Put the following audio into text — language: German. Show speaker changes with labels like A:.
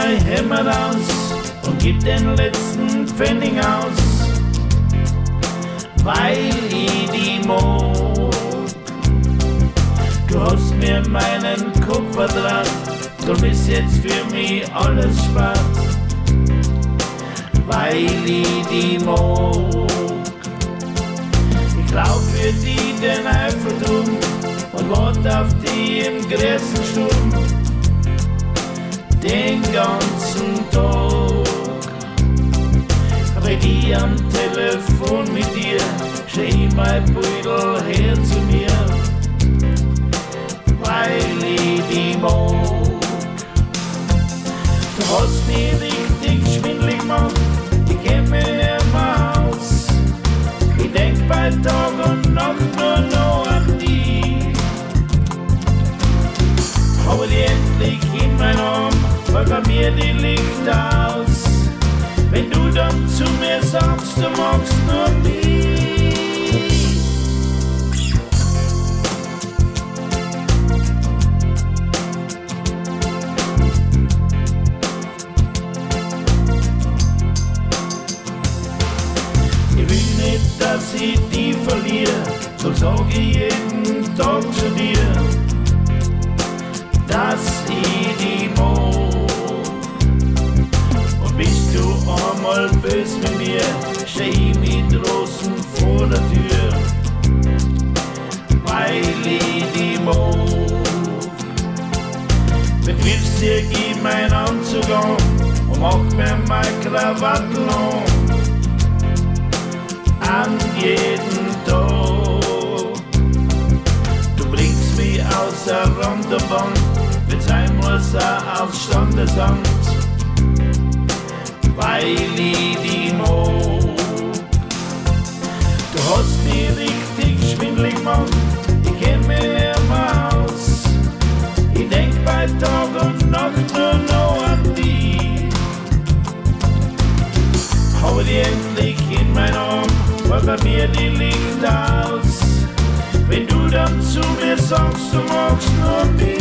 A: mein Hemd aus und gib den letzten Pfennig aus, weil ich die mag. Du hast mir meinen Kopf verdreht, du bist jetzt für mich alles schwarz, weil ich die mag. Ich lauf für die den Eiffelturm und wart auf die im größten Sturm den ganzen Tag. Red ich am Telefon mit dir, schrie mein Brüdel her zu mir, weil ich die mag. Du hast mich richtig schwindlig gemacht, ich kenn mich nicht mehr aus. Ich denk bei Tag und Nacht nur noch an dich. Hau die endlich in mein Arm, weil bei mir die Licht aus. Wenn du dann zu mir sagst, du magst nur mich. Ich will nicht, dass ich die verliere, so sag ich jeden Tag zu dir, dass ich die mag. Und bist du einmal bös mit mir, steh ich mich draußen vor der Tür, weil ich die mag. Wenn du willst, dir gib mein Anzug an und mach mir mein Krawattel an jeden Tag. Du bringst mich außer Rand und Band, wenn sein muss aufs Standesamt, weil ich die mag. Du hast mich richtig schwindlig gemacht, ich kenn mich nicht mehr aus. Ich denk bei Tag und Nacht nur noch an dich. Hau die endlich in mein Arm, weil bei mir die Licht aus. Wenn du dann zu mir sagst, du magst nur mich.